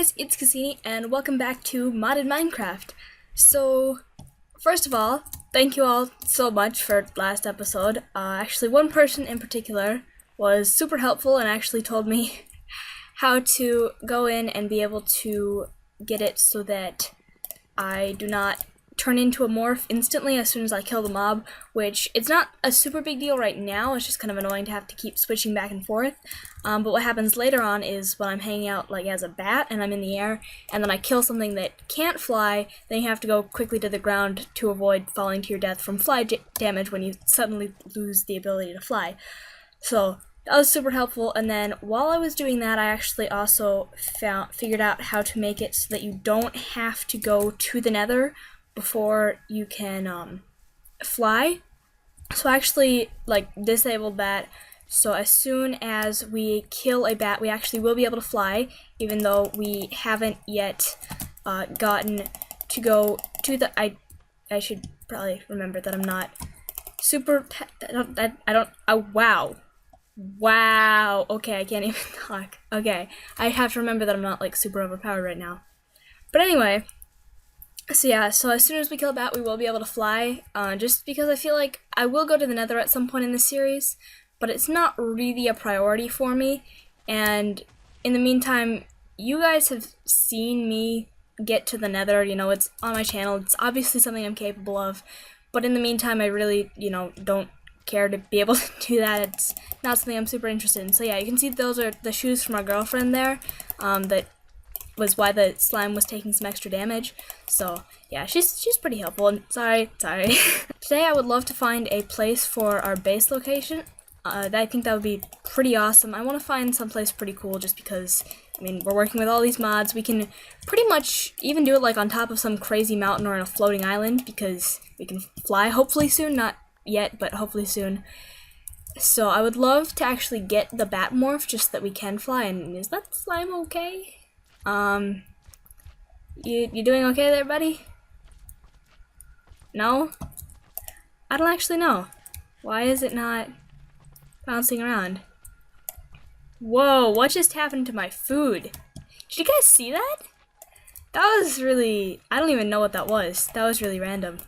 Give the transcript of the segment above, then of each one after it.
guys, it's Kassini, and welcome back to Modded Minecraft. So, first of all, thank you all so much for last episode. Actually, one person in particular was super helpful and actually told me how to go in and be able to get it so that I do not turn into a morph instantly as soon as I kill the mob, which it's not a super big deal right now. It's just kind of annoying to have to keep switching back and forth. But what happens later on is when I'm hanging out like as a bat and I'm in the air and then I kill something that can't fly, then you have to go quickly to the ground to avoid falling to your death from fly damage when you suddenly lose the ability to fly. So that was super helpful, and then while I was doing that, I actually also figured out how to make it so that you don't have to go to the nether before you can fly. So I actually disabled that, so as soon as we kill a bat, we actually will be able to fly, even though we haven't yet gotten to go to the. I should probably remember that I'm not super. Wow. Okay, I can't even talk. Okay, I have to remember that I'm not like super overpowered right now. But anyway. So yeah, so as soon as we kill a bat, we will be able to fly, just because I feel like I will go to the nether at some point in the series, but it's not really a priority for me, and in the meantime, you guys have seen me get to the nether, you know, it's on my channel, it's obviously something I'm capable of, but in the meantime, I really, don't care to be able to do that. It's not something I'm super interested in. So yeah, you can see those are the shoes from our girlfriend there, that was why the slime was taking some extra damage. So yeah, she's pretty helpful. And sorry. Today I would love to find a place for our base location. I think that would be pretty awesome. I want to find someplace pretty cool just because, I mean, we're working with all these mods. We can pretty much even do it like on top of some crazy mountain or on a floating island because we can fly hopefully soon. Not yet, but hopefully soon. So I would love to actually get the bat morph just so that we can fly. And is that slime okay? You doing okay there, buddy? No? I don't actually know. Why is it not bouncing around? Whoa, what just happened to my food? Did you guys see that? That was really, I don't even know what that was. That was really random.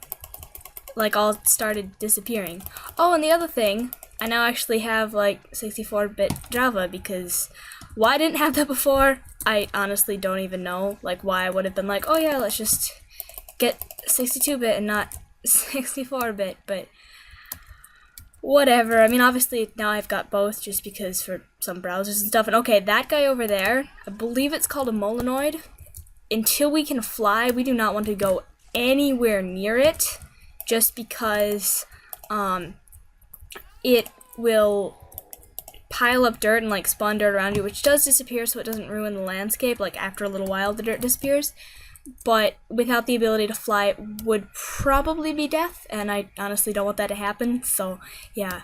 Like, all started disappearing. Oh, and the other thing, I now actually have like 64-bit Java because why I didn't have that before, I honestly don't even know. Like, why I would have been like, oh yeah, let's just get 62-bit and not 64-bit, but whatever. I mean, obviously now I've got both just because for some browsers and stuff. And okay, that guy over there, I believe it's called a Molenoid. Until we can fly, we do not want to go anywhere near it, just because it will pile up dirt and like spawn dirt around you, which does disappear so it doesn't ruin the landscape. Like after a little while the dirt disappears, but without the ability to fly it would probably be death, and I honestly don't want that to happen. So yeah,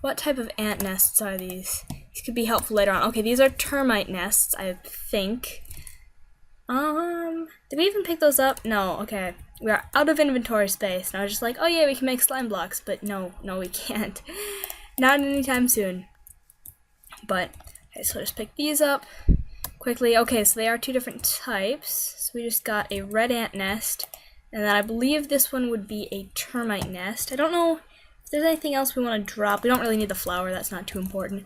what type of ant nests are these? These could be helpful later on. Okay, these are termite nests, I think. Did we even pick those up? No. Okay, we are out of inventory space, and I was just like, oh yeah, we can make slime blocks, but no we can't. Not anytime soon. But, okay, so just pick these up quickly. Okay, so they are two different types. So we just got a red ant nest, and then I believe this one would be a termite nest. I don't know if there's anything else we want to drop. We don't really need the flower, that's not too important.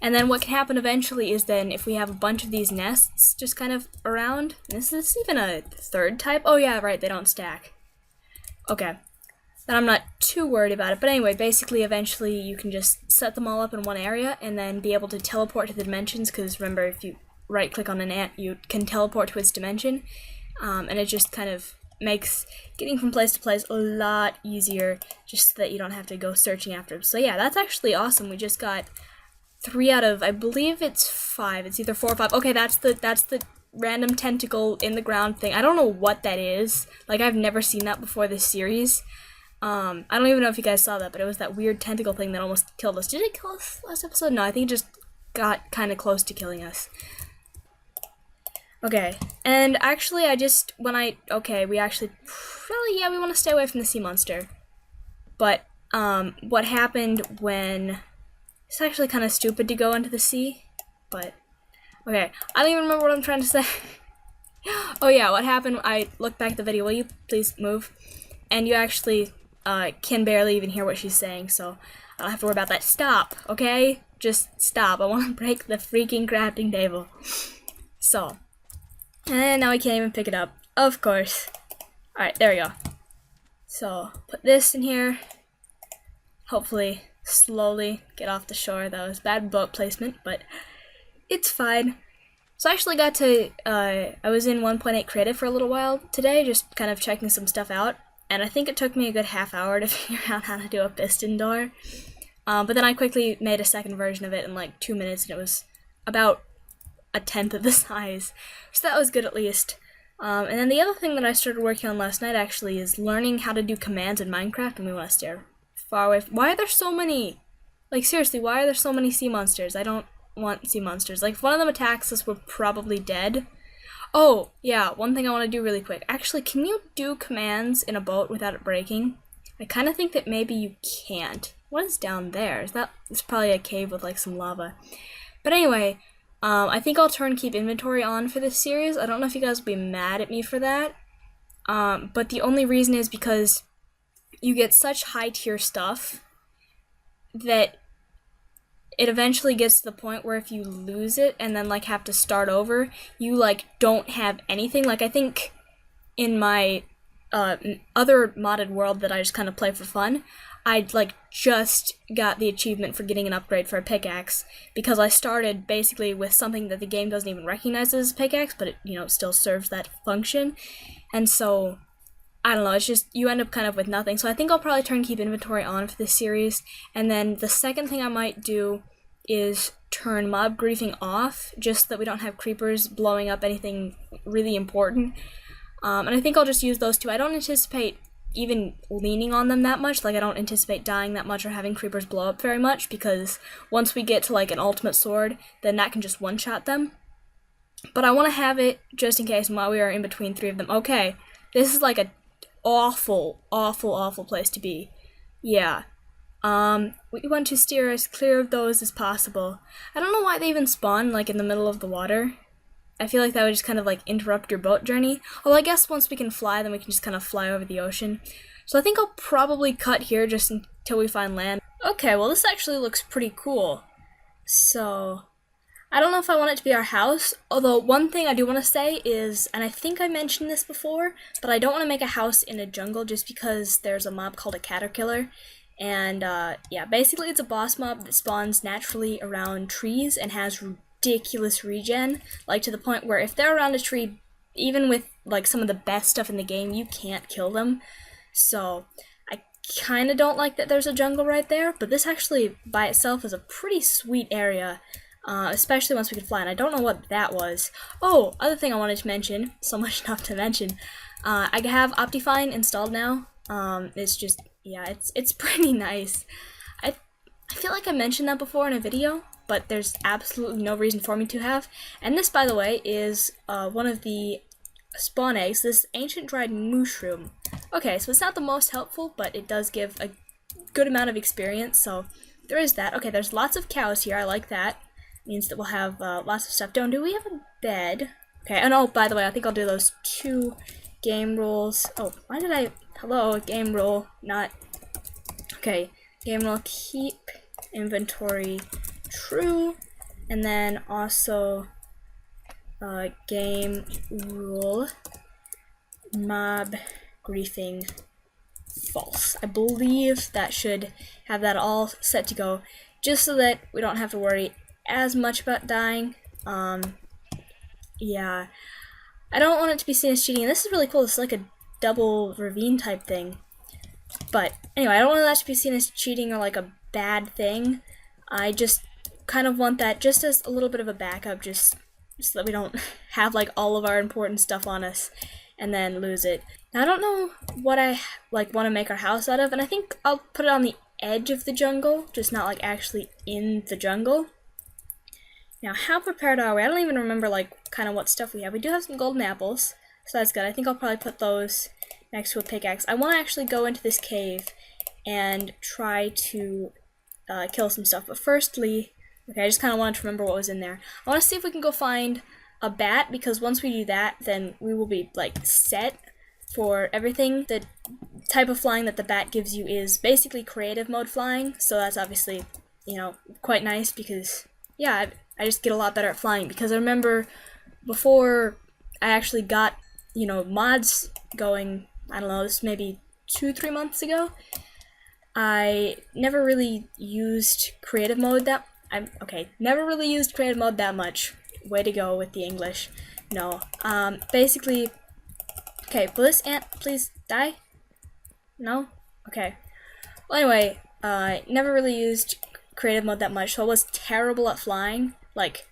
And then what can happen eventually is then if we have a bunch of these nests just kind of around, is this even a third type? Oh yeah, right, they don't stack. Okay. Then I'm not too worried about it, but anyway, basically eventually you can just set them all up in one area and then be able to teleport to the dimensions, because remember, if you right click on an ant you can teleport to its dimension, and it just kind of makes getting from place to place a lot easier, just so that you don't have to go searching after them. So yeah, that's actually awesome. We just got 3 out of, I believe it's 5, it's either 4 or 5. Okay, that's the random tentacle in the ground thing. I don't know what that is, like I've never seen that before this series. I don't even know if you guys saw that, but it was that weird tentacle thing that almost killed us. Did it kill us last episode? No, I think it just got kind of close to killing us. Okay, and actually we actually probably, yeah, we want to stay away from the sea monster. But, what happened when, it's actually kind of stupid to go into the sea, but, okay, I don't even remember what I'm trying to say. Oh yeah, what happened, I looked back at the video, will you please move? And you actually can barely even hear what she's saying, so I don't have to worry about that. Stop, okay? Just stop. I want to break the freaking crafting table. So, and now we can't even pick it up. Of course. Alright, there we go. So, put this in here. Hopefully, slowly get off the shore. That was bad boat placement, but it's fine. So I actually got to, I was in 1.8 creative for a little while today, just kind of checking some stuff out. And I think it took me a good half hour to figure out how to do a piston door. But then I quickly made a second version of it in like 2 minutes, and it was about a tenth of the size. So that was good at least. And then the other thing that I started working on last night actually is learning how to do commands in Minecraft, and we want to steer far away. Why are there so many? Like seriously, why are there so many sea monsters? I don't want sea monsters. Like if one of them attacks us, we're probably dead. Oh, yeah, one thing I want to do really quick. Actually, can you do commands in a boat without it breaking? I kind of think that maybe you can't. What is down there? It's probably a cave with like some lava. But anyway, I think I'll turn keep inventory on for this series. I don't know if you guys will be mad at me for that. But the only reason is because you get such high tier stuff that it eventually gets to the point where if you lose it and then like have to start over, you like don't have anything. Like I think in my other modded world that I just kind of play for fun, I like just got the achievement for getting an upgrade for a pickaxe because I started basically with something that the game doesn't even recognize as a pickaxe, but it, you know, still serves that function. And so I don't know, it's just, you end up kind of with nothing. So I think I'll probably turn keep inventory on for this series. And then the second thing I might do is turn mob griefing off, just so that we don't have creepers blowing up anything really important. And I think I'll just use those two. I don't anticipate even leaning on them that much. Like I don't anticipate dying that much or having creepers blow up very much, because once we get to like an ultimate sword, then that can just one-shot them. But I want to have it just in case while we are in between three of them. Okay, this is like a awful place to be. Yeah. We want to steer as clear of those as possible. I don't know why they even spawn like in the middle of the water. I feel like that would just kind of like interrupt your boat journey. Although I guess once we can fly, then we can just kind of fly over the ocean. So I think I'll probably cut here just until we find land. Okay, well this actually looks pretty cool. So I don't know if I want it to be our house, although one thing I do want to say is, and I think I mentioned this before, but I don't want to make a house in a jungle just because there's a mob called a caterpillar. And yeah, basically it's a boss mob that spawns naturally around trees and has ridiculous regen, like to the point where if they're around a tree, even with like some of the best stuff in the game, you can't kill them. So I kind of don't like that there's a jungle right there, but this actually by itself is a pretty sweet area. Especially once we can fly, and I don't know what that was. Oh, other thing I wanted to mention, so much enough to mention, I have OptiFine installed now. It's just, yeah, it's pretty nice. I feel like I mentioned that before in a video, but there's absolutely no reason for me to have. And this, by the way, is one of the spawn eggs, this ancient dried mushroom. Okay, so it's not the most helpful, but it does give a good amount of experience, so there is that. Okay, there's lots of cows here, I like that. Means that we'll have lots of stuff. Do we have a bed? Okay, and oh, by the way, I think I'll do those 2 game rules. Oh, why did I... Hello, game rule, not... Okay, game rule, keep inventory true, and then also game rule, mob griefing false. I believe that should have that all set to go, just so that we don't have to worry as much about dying. Yeah, I don't want it to be seen as cheating, and this is really cool. It's like a double ravine type thing, but anyway, I don't want that to be seen as cheating or like a bad thing. I just kind of want that just as a little bit of a backup, just so that we don't have like all of our important stuff on us and then lose it. Now I don't know what I like want to make our house out of, and I think I'll put it on the edge of the jungle, just not like actually in the jungle. Now, how prepared are we? I don't even remember, like, kind of what stuff we have. We do have some golden apples, so that's good. I think I'll probably put those next to a pickaxe. I want to actually go into this cave and try to kill some stuff. But firstly, okay, I just kind of wanted to remember what was in there. I want to see if we can go find a bat, because once we do that, then we will be like set for everything. The type of flying that the bat gives you is basically creative mode flying, so that's obviously, you know, quite nice because, yeah, I just get a lot better at flying, because I remember before I actually got, you know, mods going, I don't know, this maybe 2-3 months ago, I never really used creative mode never really used creative mode that much. Way to go with the English. No, basically, okay, will this ant please die? No? Okay. Well, anyway, never really used creative mode that much, so I was terrible at flying, like,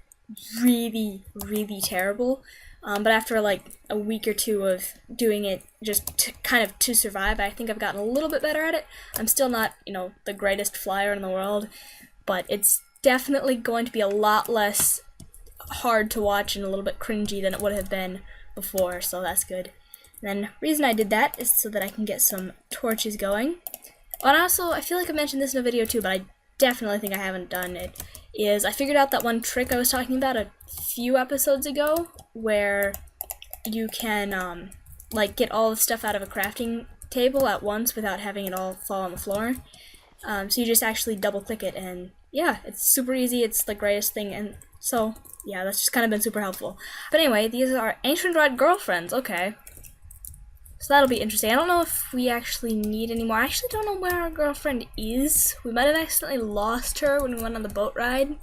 really, really terrible. But after like a week or two of doing it just to survive, I think I've gotten a little bit better at it. I'm still not, you know, the greatest flyer in the world, but it's definitely going to be a lot less hard to watch and a little bit cringy than it would have been before, so that's good. And then the reason I did that is so that I can get some torches going. And also, I feel like I mentioned this in a video too, but I definitely think I haven't done it, is I figured out that one trick I was talking about a few episodes ago, where you can like get all the stuff out of a crafting table at once without having it all fall on the floor. So you just actually double click it, and yeah, it's super easy, it's the greatest thing, and so yeah, that's just kind of been super helpful. But anyway, these are ancient red girlfriends, okay. So that'll be interesting. I don't know if we actually need any more. I actually don't know where our girlfriend is. We might have accidentally lost her when we went on the boat ride.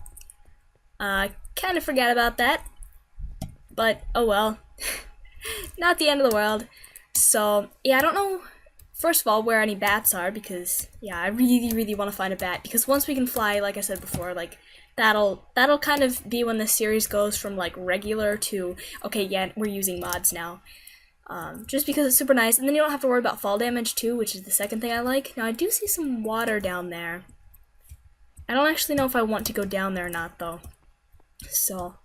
Kind of forgot about that. But, oh well. Not the end of the world. So, yeah, I don't know, first of all, where any bats are, because, yeah, I really, really want to find a bat. Because once we can fly, like I said before, like, that'll kind of be when the series goes from, like, regular to, okay, yeah, we're using mods now. Just because it's super nice, and then you don't have to worry about fall damage too, which is the second thing I like. Now, I do see some water down there. I don't actually know if I want to go down there or not, though. So,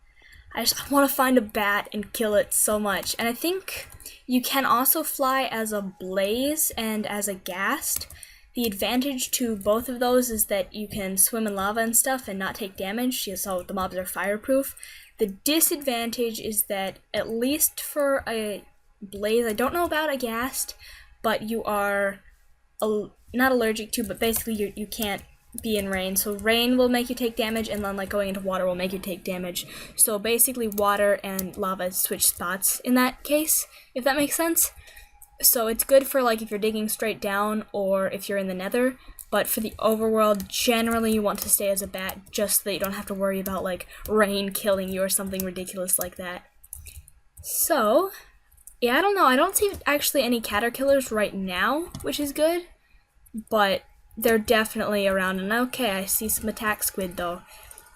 I want to find a bat and kill it so much. And I think you can also fly as a blaze and as a ghast. The advantage to both of those is that you can swim in lava and stuff and not take damage, so the mobs are fireproof. The disadvantage is that, at least for a blaze, I don't know about a ghast, but you are not allergic to, but basically you can't be in rain. So rain will make you take damage, and then like going into water will make you take damage. So basically water and lava switch spots in that case, if that makes sense. So it's good for like if you're digging straight down or if you're in the nether, but for the overworld, generally you want to stay as a bat just so that you don't have to worry about like rain killing you or something ridiculous like that. So, yeah, I don't know. I don't see actually any caterpillars right now, which is good, but they're definitely around. And okay, I see some attack squid though,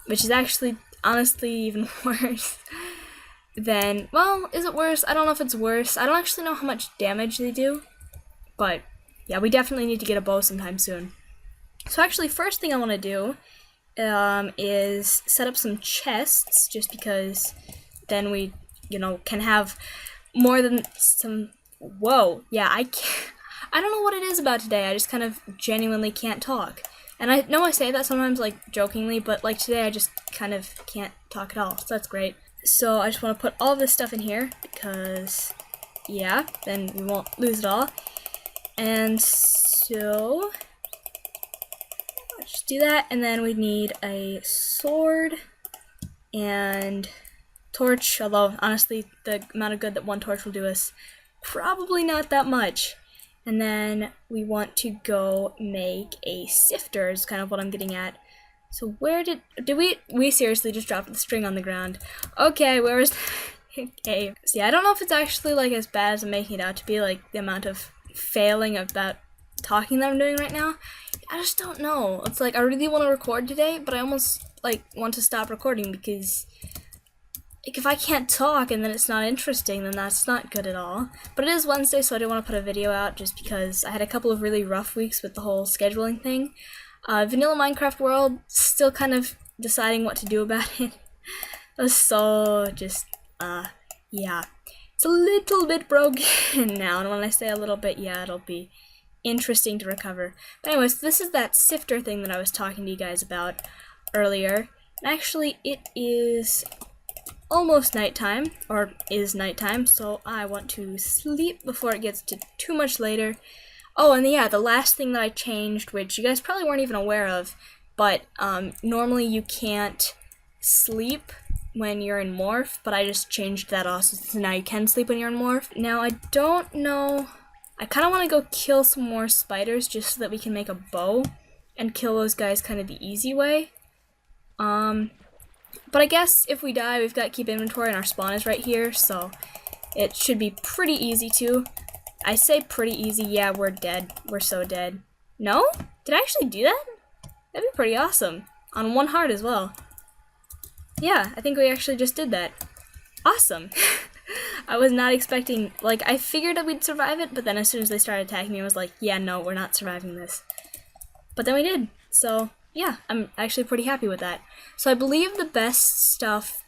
which is actually honestly even worse than, well, is it worse? I don't know if it's worse. I don't actually know how much damage they do, but yeah, we definitely need to get a bow sometime soon. So actually, first thing I want to do is set up some chests, just because then we, you know, can have more than some. Whoa, yeah, I don't know what it is about today. I just kind of genuinely can't talk. And I know I say that sometimes, like, jokingly, but, like, today I just kind of can't talk at all, so that's great. So I just want to put all this stuff in here, because, yeah, then we won't lose it all. And so, let's just do that, and then we need a sword and torch, although, honestly, the amount of good that one torch will do us, probably not that much. And then we want to go make a sifter, is kind of what I'm getting at. So where did we seriously just dropped the string on the ground. Okay, where is, okay. See, I don't know if it's actually like as bad as I'm making it out to be, like the amount of failing about talking that I'm doing right now. I just don't know. It's like I really want to record today, but I almost like want to stop recording because like, if I can't talk and then it's not interesting, then that's not good at all. But it is Wednesday, so I didn't want to put a video out just because I had a couple of really rough weeks with the whole scheduling thing. Vanilla Minecraft World, still kind of deciding what to do about it. So, just, yeah. It's a little bit broken now, and when I say a little bit, yeah, it'll be interesting to recover. But anyways, this is that sifter thing that I was talking to you guys about earlier. And actually, it is almost nighttime, or is nighttime, so I want to sleep before it gets to too much later. Oh, and yeah, the last thing that I changed, which you guys probably weren't even aware of, but normally you can't sleep when you're in Morph, but I just changed that also, so now you can sleep when you're in Morph. Now, I don't know, I kind of want to go kill some more spiders just so that we can make a bow and kill those guys kind of the easy way. But I guess if we die, we've got keep inventory and our spawn is right here, so it should be pretty easy too. I say pretty easy, yeah, we're dead. We're so dead. No? Did I actually do that? That'd be pretty awesome. On 1 heart as well. Yeah, I think we actually just did that. Awesome. I was not expecting, like, I figured that we'd survive it, but then as soon as they started attacking me, I was like, yeah, no, we're not surviving this. But then we did, so yeah, I'm actually pretty happy with that. So I believe the best stuff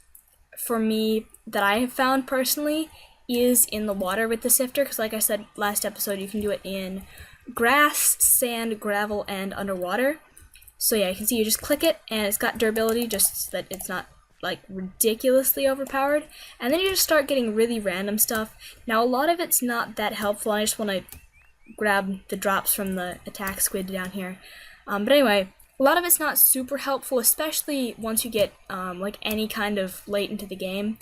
for me that I have found personally is in the water with the sifter, because like I said last episode, you can do it in grass, sand, gravel, and underwater. So yeah, you can see you just click it, and it's got durability just so that it's not like ridiculously overpowered, and then you just start getting really random stuff. Now a lot of it's not that helpful, I just want to grab the drops from the attack squid down here. But anyway, a lot of it's not super helpful, especially once you get like any kind of late into the game,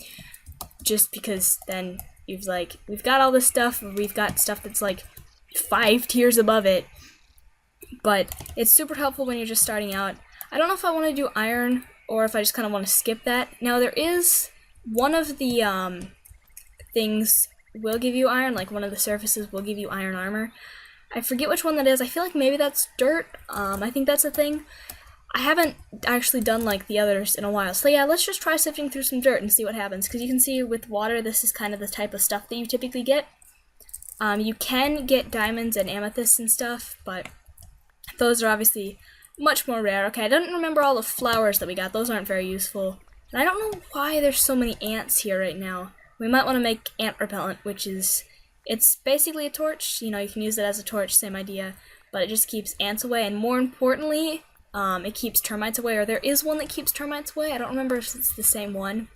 just because then we've got all this stuff, we've got stuff that's like 5 tiers above it, but it's super helpful when you're just starting out. I don't know if I want to do iron or if I just kind of want to skip that. Now there is one of the things will give you iron, like one of the surfaces will give you iron armor. I forget which one that is. I feel like maybe that's dirt. I think that's a thing. I haven't actually done like the others in a while. So yeah, let's just try sifting through some dirt and see what happens. Because you can see with water, this is kind of the type of stuff that you typically get. You can get diamonds and amethysts and stuff, but those are obviously much more rare. Okay, I don't remember all the flowers that we got. Those aren't very useful. And I don't know why there's so many ants here right now. We might want to make ant repellent, which is, it's basically a torch. You know, you can use it as a torch, same idea, but it just keeps ants away, and more importantly, it keeps termites away, or there is one that keeps termites away. I don't remember if it's the same one,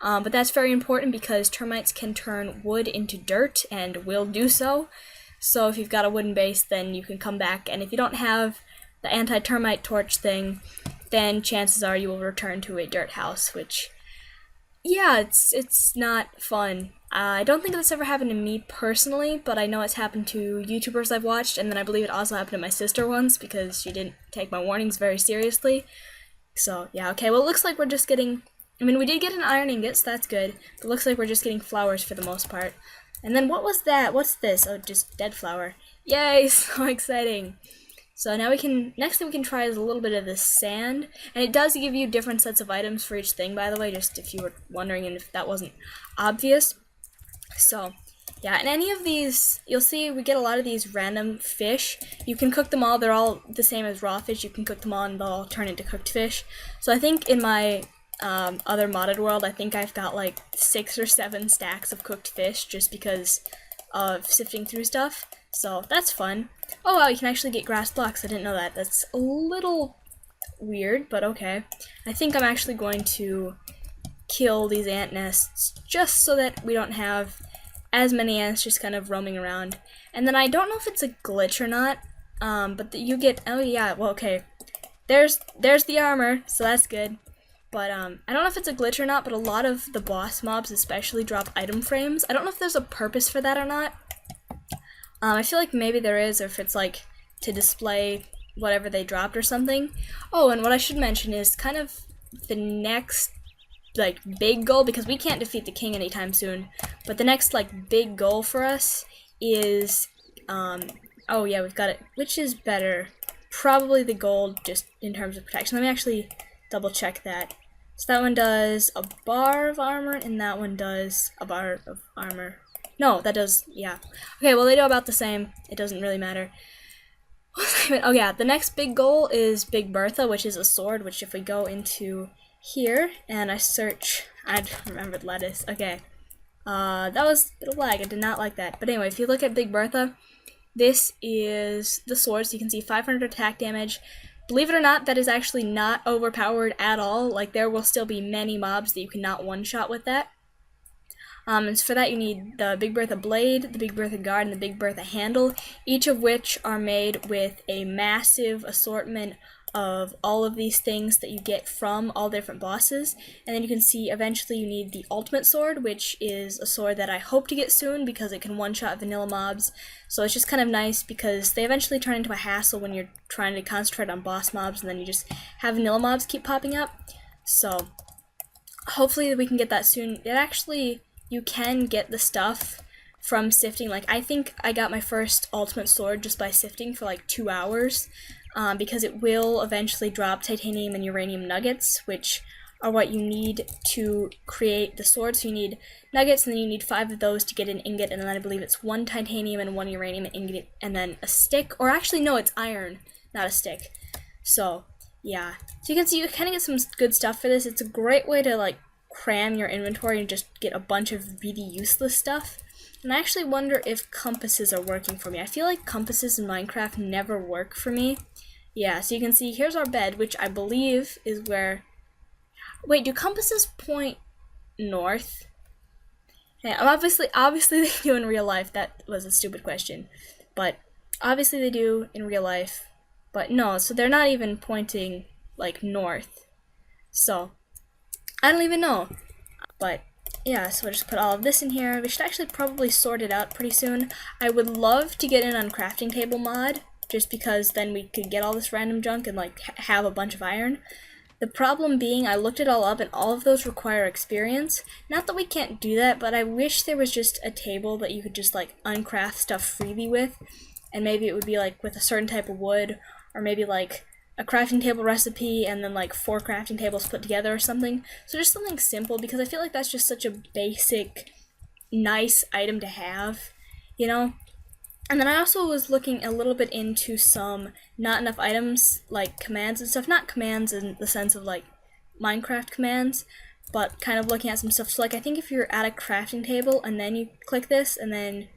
but that's very important because termites can turn wood into dirt, and will do so. So if you've got a wooden base, then you can come back, and if you don't have the anti-termite torch thing, then chances are you will return to a dirt house, which, yeah, it's not fun. I don't think that's ever happened to me personally, but I know it's happened to YouTubers I've watched, and then I believe it also happened to my sister once because she didn't take my warnings very seriously. So, yeah, okay, well, it looks like we're just getting, I mean, we did get an iron ingot, so that's good, but it looks like we're just getting flowers for the most part. And then what was that? What's this? Oh, just dead flower. Yay, so exciting. So now next thing we can try is a little bit of this sand, and it does give you different sets of items for each thing, by the way, just if you were wondering and if that wasn't obvious. So, yeah, and any of these, you'll see we get a lot of these random fish. You can cook them all, they're all the same as raw fish, you can cook them all and they'll all turn into cooked fish. So I think in my other modded world, I think I've got like 6 or 7 stacks of cooked fish just because of sifting through stuff. So that's fun. Oh wow, you can actually get grass blocks. I didn't know that. That's a little weird, but okay. I think I'm actually going to kill these ant nests just so that we don't have as many ants just kind of roaming around. And then I don't know if it's a glitch or not, but you get, oh yeah, well okay. There's the armor, so that's good. But I don't know if it's a glitch or not, but a lot of the boss mobs especially drop item frames. I don't know if there's a purpose for that or not. I feel like maybe there is, or if it's like to display whatever they dropped or something. Oh, and what I should mention is kind of the next like big goal, because we can't defeat the king anytime soon, but the next like big goal for us is oh yeah, we've got it. Which is better? Probably the gold, just in terms of protection. Let me actually double check that. So that one does a bar of armor, and that one does a bar of armor. No, that does, yeah. Okay, well, they do about the same. It doesn't really matter. Oh, yeah, the next big goal is Big Bertha, which is a sword, which if we go into here, and I search, I remembered lettuce. Okay. That was a bit of lag. I did not like that. But anyway, if you look at Big Bertha, this is the sword. So you can see 500 attack damage, Believe it or not, that is actually not overpowered at all. Like, there will still be many mobs that you cannot one-shot with that. And so for that you need the Big Bertha Blade, the Big Bertha Guard, and the Big Bertha Handle, each of which are made with a massive assortment of all of these things that you get from all the different bosses. And then you can see eventually you need the Ultimate Sword, which is a sword that I hope to get soon because it can one-shot vanilla mobs. So it's just kind of nice because they eventually turn into a hassle when you're trying to concentrate on boss mobs and then you just have vanilla mobs keep popping up. So hopefully we can get that soon. It actually, you can get the stuff from sifting. Like, I think I got my first Ultimate Sword just by sifting for like 2 hours. Because it will eventually drop titanium and uranium nuggets, which are what you need to create the sword. So you need nuggets, and then you need 5 of those to get an ingot, and then I believe it's 1 titanium and 1 uranium ingot, and then a stick, or actually no, it's iron, not a stick. So yeah, so you can see you kind of get some good stuff for this. It's a great way to like cram your inventory and just get a bunch of really useless stuff. And I actually wonder if compasses are working for me. I feel like compasses in Minecraft never work for me. Yeah, so you can see here's our bed, which I believe is where... Wait, do compasses point north? Yeah, obviously they do in real life. That was a stupid question. But obviously they do in real life. But no, so they're not even pointing, like, north. So, I don't even know. But yeah, so we'll just put all of this in here. We should actually probably sort it out pretty soon. I would love to get in on crafting table mod, just because then we could get all this random junk and like have a bunch of iron. The problem being, I looked it all up and all of those require experience. Not that we can't do that, but I wish there was just a table that you could just like uncraft stuff freely with, and maybe it would be like with a certain type of wood, or maybe like a crafting table recipe and then like 4 crafting tables put together or something. So just something simple, because I feel like that's just such a basic, nice item to have, you know? And then I also was looking a little bit into some not enough items, like commands and stuff. Not commands in the sense of like Minecraft commands, but kind of looking at some stuff. So like, I think if you're at a crafting table and then you click this and then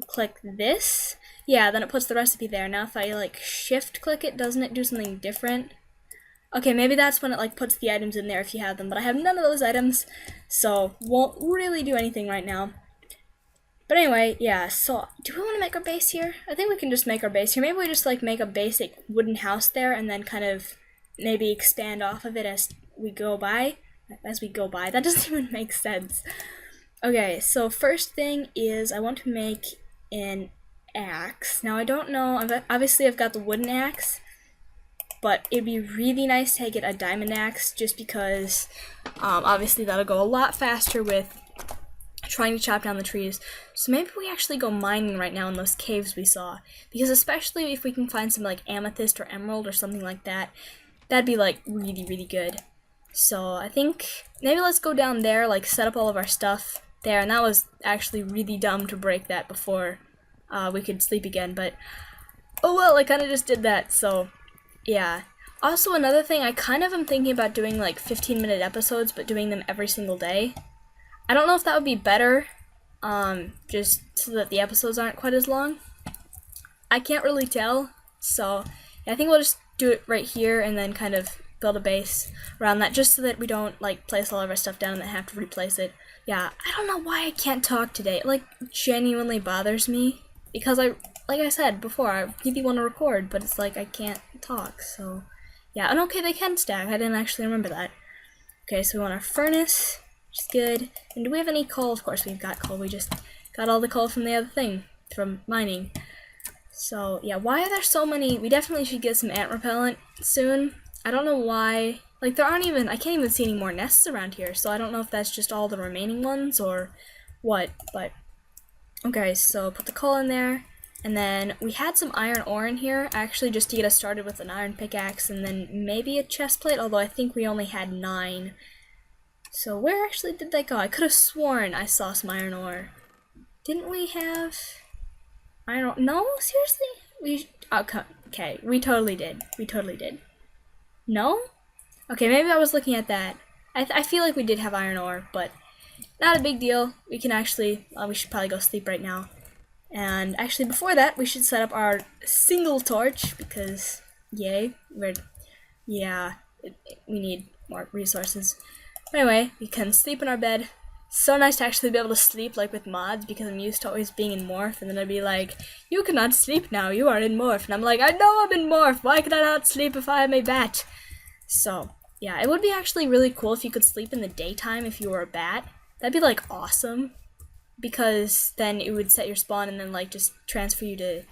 click this, yeah, then it puts the recipe there. Now if I like shift click it, doesn't it do something different? Okay, maybe that's when it like puts the items in there if you have them, but I have none of those items, so won't really do anything right now. But anyway, yeah, so do we want to make our base here? I think we can just make our base here. Maybe we just like make a basic wooden house there and then kind of maybe expand off of it as we go by. That doesn't even make sense. Okay, so first thing is I want to make an axe. Now I don't know, obviously I've got the wooden axe, but it'd be really nice to get a diamond axe just because obviously that'll go a lot faster with trying to chop down the trees. So maybe we actually go mining right now in those caves we saw, because especially if we can find some like amethyst or emerald or something like that, that'd be like really good. So I think maybe let's go down there, like set up all of our stuff there. And that was actually really dumb to break that before we could sleep again, but oh well, I kind of just did that. So yeah. Also another thing, I kind of am thinking about doing like 15-minute episodes, but doing them every single day. I don't know if that would be better, just so that the episodes aren't quite as long. I can't really tell, so yeah, I think we'll just do it right here and then kind of build a base around that, just so that we don't like place all of our stuff down and then have to replace it. Yeah, I don't know why I can't talk today. It like genuinely bothers me, because like I said before, I really want to record, but it's like I can't talk, so yeah. And okay, they can stack. I didn't actually remember that. Okay, so we want our furnace. Which is good. And do we have any coal? Of course we've got coal. We just got all the coal from the other thing, from mining. So yeah, why are there so many? We definitely should get some ant repellent soon. I don't know why. Like, there aren't even, I can't even see any more nests around here, so I don't know if that's just all the remaining ones or what, but okay, so put the coal in there. And then we had some iron ore in here, actually, just to get us started with an iron pickaxe, and then maybe a chest plate, although I think we only had 9. So where actually did that go? I could have sworn I saw some iron ore. Didn't we have iron ore? No? Seriously? Okay, we totally did. We totally did. No? Okay, maybe I was looking at that. I feel like we did have iron ore, but not a big deal. We can actually, we should probably go sleep right now. And actually before that, we should set up our single torch, because yay. weird. Yeah, we need more resources. Anyway, we can sleep in our bed. So nice to actually be able to sleep like with mods, because I'm used to always being in Morph, and then I'd be like, you cannot sleep now, you are in Morph. And I'm like, I know I'm in Morph, why could I not sleep if I am a bat? So, yeah, it would be actually really cool if you could sleep in the daytime if you were a bat. That'd be like awesome, because then it would set your spawn and then like just transfer you to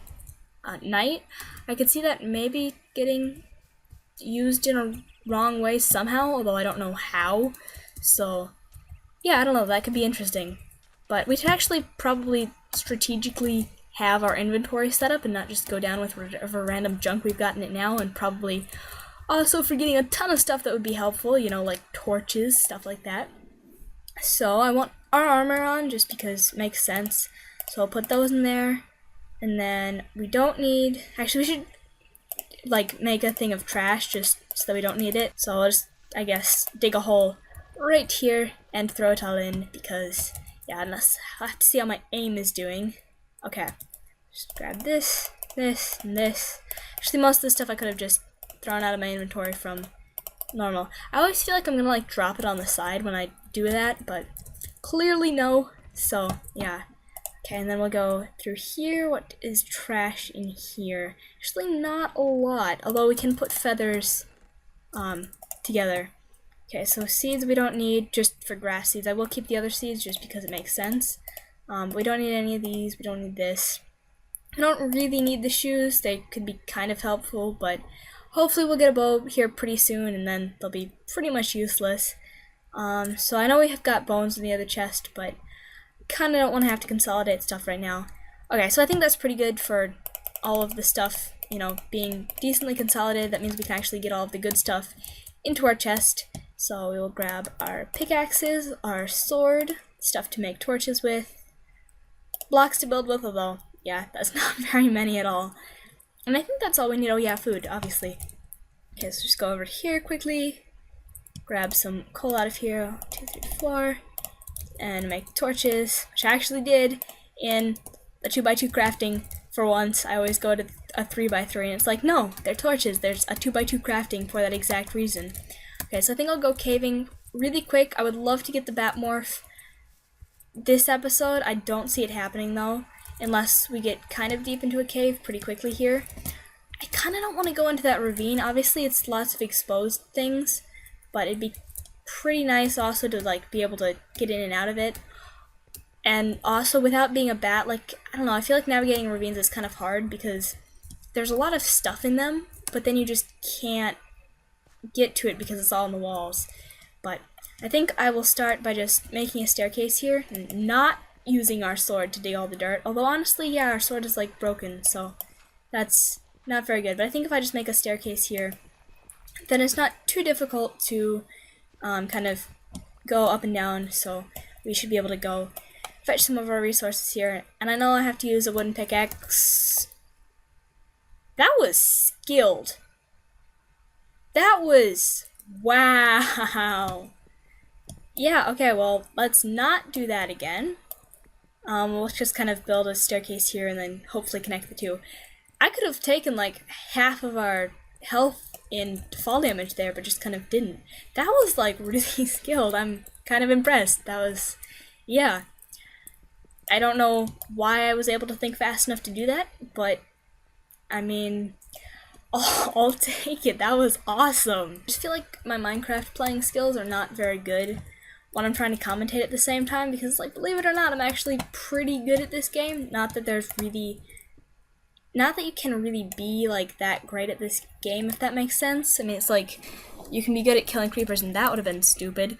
night. I could see that maybe getting used in a wrong way somehow, although I don't know how. So yeah, I don't know, that could be interesting. But we should actually probably strategically have our inventory set up and not just go down with whatever random junk we've gotten it now, and probably also forgetting a ton of stuff that would be helpful, you know, like torches, stuff like that. So I want our armor on just because it makes sense. So I'll put those in there. And then we don't need, actually we should like make a thing of trash just so that we don't need it. So I'll just, I guess, dig a hole right here and throw it all in, because yeah, unless I have to see how my aim is doing. Okay, just grab this, this, and this. Actually, most of the stuff I could have just thrown out of my inventory from normal. I always feel like I'm gonna like drop it on the side when I do that, but clearly no. So yeah. Okay, and then we'll go through here. What is trash in here? Actually, not a lot, although we can put feathers together. Okay, so seeds we don't need, just for grass seeds. I will keep the other seeds just because it makes sense. We don't need any of these. We don't need this. I don't really need the shoes. They could be kind of helpful, but hopefully we'll get a bow here pretty soon, and then they'll be pretty much useless. So I know we have got bones in the other chest, but kind of don't want to have to consolidate stuff right now. Okay, so I think that's pretty good for all of the stuff, you know, being decently consolidated. That means we can actually get all of the good stuff into our chest. So we will grab our pickaxes, our sword, stuff to make torches with, blocks to build with, although, yeah, that's not very many at all. And I think that's all we need. Oh yeah, food, obviously. Okay, so just go over here quickly, grab some coal out of here, 1, 2, 3, 4, and make torches, which I actually did in the 2x2 crafting for once. I always go to a 3x3, and it's like, no, they're torches. There's a 2x2 crafting for that exact reason. Okay, so I think I'll go caving really quick. I would love to get the bat morph this episode. I don't see it happening though, unless we get kind of deep into a cave pretty quickly here. I kind of don't want to go into that ravine. Obviously, it's lots of exposed things, but it'd be pretty nice also to like be able to get in and out of it. And also, without being a bat, like, I don't know, I feel like navigating ravines is kind of hard because there's a lot of stuff in them, but then you just can't get to it because it's all on the walls. But I think I will start by just making a staircase here and not using our sword to dig all the dirt. Although honestly, yeah, our sword is like broken, so that's not very good. But I think if I just make a staircase here, then it's not too difficult to kind of go up and down, so we should be able to go fetch some of our resources here. And I know I have to use a wooden pickaxe. That was skilled. That was, wow. Yeah, okay, well, let's not do that again. We'll just kind of build a staircase here and then hopefully connect the two. I could have taken like half of our health in fall damage there, but just kind of didn't. That was like really skilled. I'm kind of impressed. That was, yeah. I don't know why I was able to think fast enough to do that, but I mean, I'll take it. That was awesome. I just feel like my Minecraft playing skills are not very good when I'm trying to commentate at the same time, because, like, believe it or not, I'm actually pretty good at this game. Not that you can really be like that great at this game, if that makes sense. I mean, it's like you can be good at killing creepers, and that would have been stupid.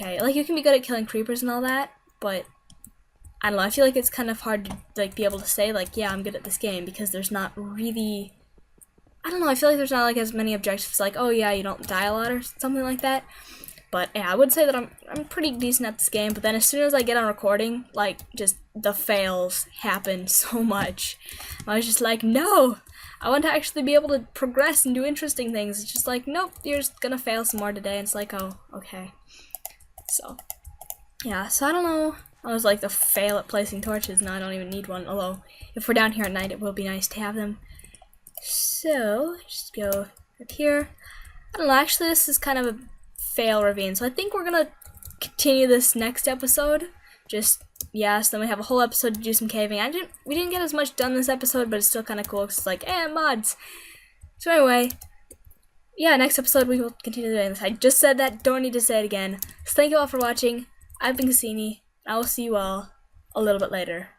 Okay, like, you can be good at killing creepers and all that, but I don't know, I feel like it's kind of hard to like be able to say like, yeah, I'm good at this game, because there's not really, I don't know, I feel like there's not like as many objectives like, oh yeah, you don't die a lot or something like that. But yeah, I would say that I'm pretty decent at this game, but then as soon as I get on recording, like, just the fails happen so much. I was just like, no, I want to actually be able to progress and do interesting things. It's just like, nope, you're just gonna fail some more today, and it's like, oh, okay. So, yeah, so I don't know. I was like the fail at placing torches. Now I don't even need one, although if we're down here at night, it will be nice to have them. So, just go right here. I don't know, actually this is kind of a fail ravine, so I think we're gonna continue this next episode. Just, yeah, so then we have a whole episode to do some caving. We didn't get as much done this episode, but it's still kind of cool, because it's like, mods. So anyway, yeah, next episode we will continue doing this. I just said that, don't need to say it again. So thank you all for watching. I've been Kassini. I will see you all a little bit later.